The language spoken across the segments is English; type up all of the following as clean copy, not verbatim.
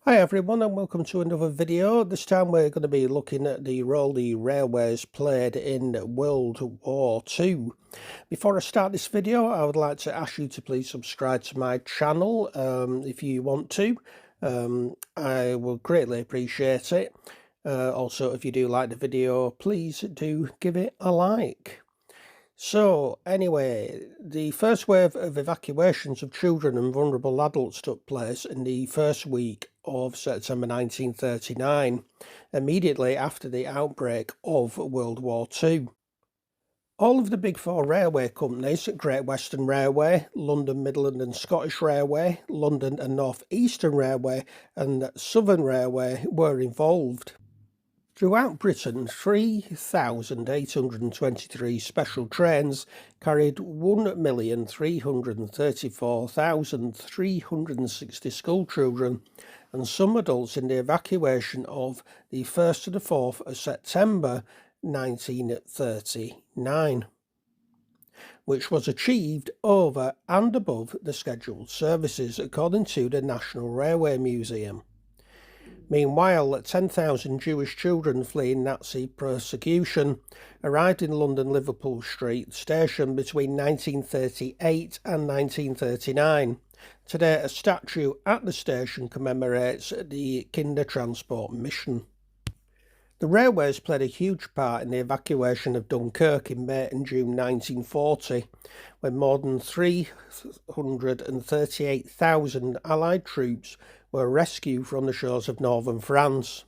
Hi everyone and welcome to another video. This time we're going to be looking at the role the railways played in World War II. Before I start this video, I would like to ask you to please subscribe to my channel if you want to. I will greatly appreciate it. Also, if you do like the video, please do give it a like. So, anyway, the first wave of evacuations of children and vulnerable adults took place in the first week of September 1939, immediately after the outbreak of World War II. All of the big four railway companies, Great Western Railway, London Midland and Scottish Railway, London and North Eastern Railway and Southern Railway, were involved. Throughout Britain, 3,823 special trains carried 1,334,360 school children and some adults in the evacuation of the 1st to the 4th of September 1939, which was achieved over and above the scheduled services, according to the National Railway Museum. Meanwhile, 10,000 Jewish children fleeing Nazi persecution arrived in London Liverpool Street Station between 1938 and 1939. Today, a statue at the station commemorates the Kindertransport mission. The railways played a huge part in the evacuation of Dunkirk in May and June 1940, when more than 338,000 Allied troops were rescued from the shores of northern France.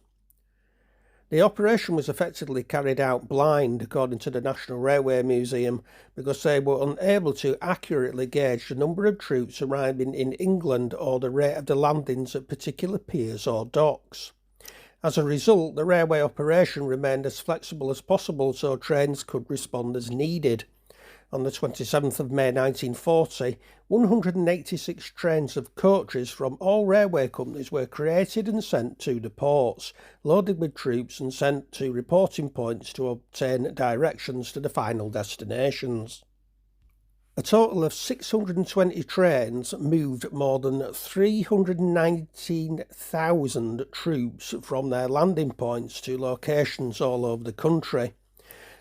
The operation was effectively carried out blind, according to the National Railway Museum, because they were unable to accurately gauge the number of troops arriving in England or the rate of the landings at particular piers or docks. As a result, the railway operation remained as flexible as possible so trains could respond as needed. On the 27th of May 1940, 186 trains of coaches from all railway companies were created and sent to the ports, loaded with troops and sent to reporting points to obtain directions to the final destinations. A total of 620 trains moved more than 319,000 troops from their landing points to locations all over the country.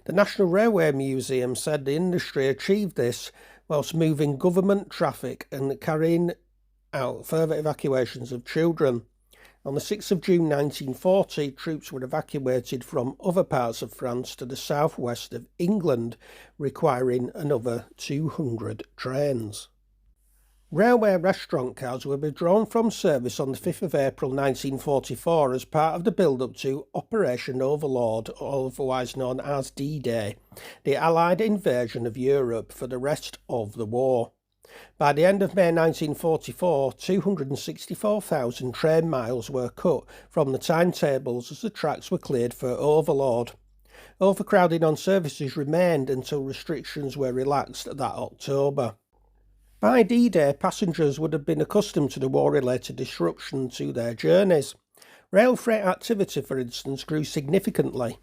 The National Railway Museum said the industry achieved this whilst moving government traffic and carrying out further evacuations of children. On the 6th of June 1940, troops were evacuated from other parts of France to the southwest of England, requiring another 200 trains. Railway restaurant cars were withdrawn from service on the 5th of April 1944 as part of the build-up to Operation Overlord, otherwise known as D-Day, the Allied invasion of Europe for the rest of the war. By the end of May 1944, 264,000 train miles were cut from the timetables as the tracks were cleared for Overlord. Overcrowding on services remained until restrictions were relaxed that October. By D-Day, passengers would have been accustomed to the war-related disruption to their journeys. Rail freight activity, for instance, grew significantly.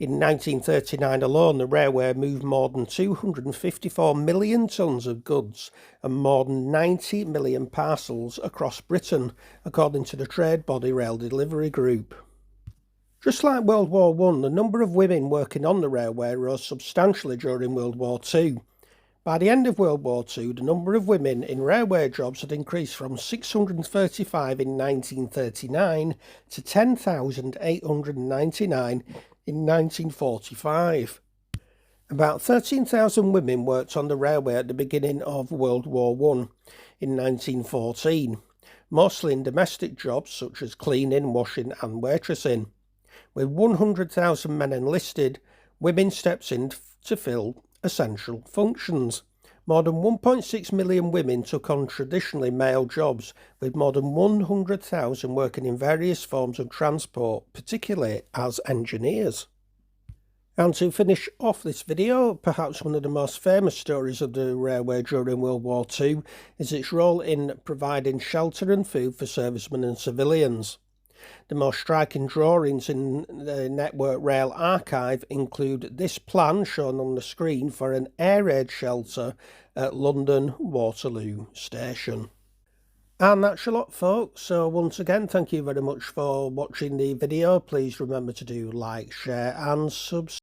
In 1939 alone, the railway moved more than 254 million tonnes of goods and more than 90 million parcels across Britain, according to the trade body Rail Delivery Group. Just like World War I, the number of women working on the railway rose substantially during World War II. By the end of World War II, the number of women in railway jobs had increased from 635 in 1939 to 10,899 in 1945. About 13,000 women worked on the railway at the beginning of World War I in 1914, mostly in domestic jobs such as cleaning, washing and waitressing. With 100,000 men enlisted, women stepped in to fill essential functions. More than 1.6 million women took on traditionally male jobs, with more than 100,000 working in various forms of transport, particularly as engineers. And to finish off this video, perhaps one of the most famous stories of the railway during World War II is its role in providing shelter and food for servicemen and civilians. The most striking drawings in the Network Rail archive include this plan shown on the screen for an air raid shelter at London Waterloo Station. And that's a lot, folks. So once again, thank you very much for watching the video. Please remember to do like, share and subscribe.